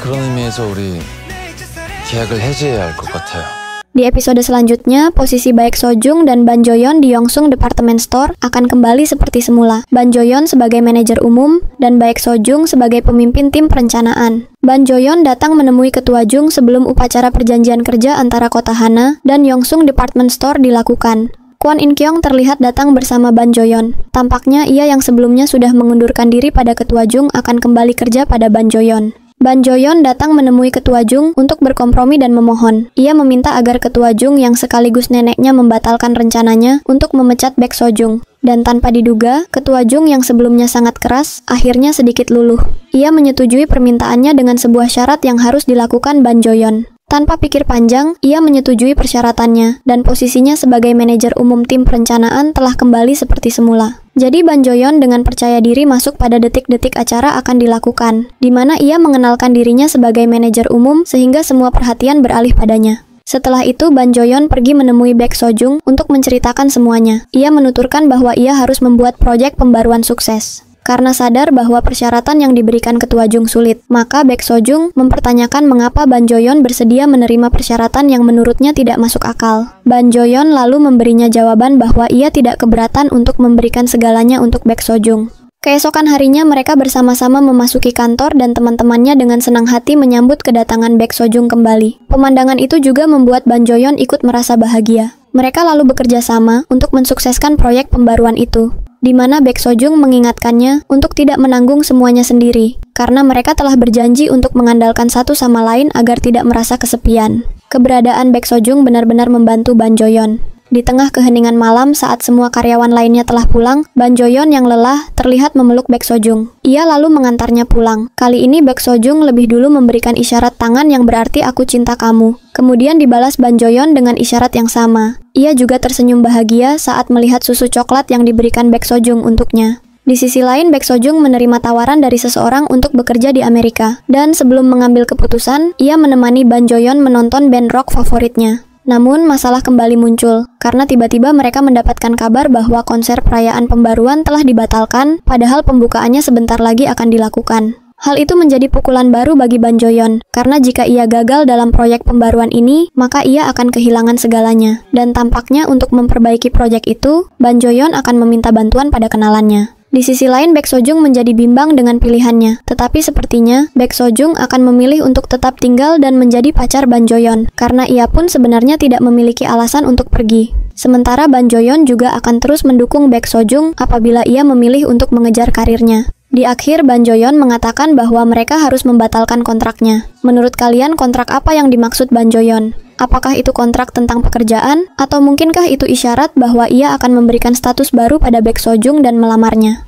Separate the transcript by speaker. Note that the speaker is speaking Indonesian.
Speaker 1: 그런 의미에서 우리 계약을 해지해야 할 것 같아요.
Speaker 2: Di episode selanjutnya, posisi Baek Sojung dan Ban Joyeon di Yongsung Department Store akan kembali seperti semula. Ban Joyeon sebagai manajer umum dan Baek Sojung sebagai pemimpin tim perencanaan. Ban Joyeon datang menemui Ketua Jung sebelum upacara perjanjian kerja antara kota Hana dan Yongsung Department Store dilakukan. Kwon In Kyung terlihat datang bersama Ban Joyeon. Tampaknya ia yang sebelumnya sudah mengundurkan diri pada Ketua Jung akan kembali kerja pada Ban Joyeon. Ban Joyeon datang menemui Ketua Jung untuk berkompromi dan memohon. Ia meminta agar Ketua Jung yang sekaligus neneknya membatalkan rencananya untuk memecat Baek Sojung. Dan tanpa diduga, Ketua Jung yang sebelumnya sangat keras, akhirnya sedikit luluh. Ia menyetujui permintaannya dengan sebuah syarat yang harus dilakukan Ban Joyeon. Tanpa pikir panjang, ia menyetujui persyaratannya, dan posisinya sebagai manajer umum tim perencanaan telah kembali seperti semula. Jadi Ban Joyeon dengan percaya diri masuk pada detik-detik acara akan dilakukan, di mana ia mengenalkan dirinya sebagai manajer umum sehingga semua perhatian beralih padanya. Setelah itu, Ban Joyeon pergi menemui Baek Sojung untuk menceritakan semuanya. Ia menuturkan bahwa ia harus membuat proyek pembaruan sukses. Karena sadar bahwa persyaratan yang diberikan Ketua Jung sulit, maka Baek Sojung mempertanyakan mengapa Ban Joyeon bersedia menerima persyaratan yang menurutnya tidak masuk akal. Ban Joyeon lalu memberinya jawaban bahwa ia tidak keberatan untuk memberikan segalanya untuk Baek Sojung. Keesokan harinya mereka bersama-sama memasuki kantor dan teman-temannya dengan senang hati menyambut kedatangan Baek Sojung kembali. Pemandangan itu juga membuat Ban Joyeon ikut merasa bahagia. Mereka lalu bekerja sama untuk mensukseskan proyek pembaruan itu, di mana Baek Sojung mengingatkannya untuk tidak menanggung semuanya sendiri, karena mereka telah berjanji untuk mengandalkan satu sama lain agar tidak merasa kesepian. Keberadaan Baek Sojung benar-benar membantu Ban Joyeon. Di tengah keheningan malam saat semua karyawan lainnya telah pulang, Ban Joyeon yang lelah terlihat memeluk Baek Sojung. Ia lalu mengantarnya pulang. Kali ini Baek Sojung lebih dulu memberikan isyarat tangan yang berarti aku cinta kamu. Kemudian dibalas Ban Joyeon dengan isyarat yang sama. Ia juga tersenyum bahagia saat melihat susu coklat yang diberikan Baek Sojung untuknya. Di sisi lain, Baek Sojung menerima tawaran dari seseorang untuk bekerja di Amerika. Dan sebelum mengambil keputusan, ia menemani Ban Joyeon menonton band rock favoritnya. Namun, masalah kembali muncul, karena tiba-tiba mereka mendapatkan kabar bahwa konser perayaan pembaruan telah dibatalkan, padahal pembukaannya sebentar lagi akan dilakukan. Hal itu menjadi pukulan baru bagi Ban Joyeon, karena jika ia gagal dalam proyek pembaruan ini, maka ia akan kehilangan segalanya. Dan tampaknya untuk memperbaiki proyek itu, Ban Joyeon akan meminta bantuan pada kenalannya. Di sisi lain, Baek Sojung menjadi bimbang dengan pilihannya. Tetapi sepertinya, Baek Sojung akan memilih untuk tetap tinggal dan menjadi pacar Ban Joyeon, karena ia pun sebenarnya tidak memiliki alasan untuk pergi. Sementara Ban Joyeon juga akan terus mendukung Baek Sojung apabila ia memilih untuk mengejar karirnya. Di akhir, Ban Joyeon mengatakan bahwa mereka harus membatalkan kontraknya. Menurut kalian, kontrak apa yang dimaksud Ban Joyeon? Apakah itu kontrak tentang pekerjaan, atau mungkinkah itu isyarat bahwa ia akan memberikan status baru pada Baek Sojung dan melamarnya?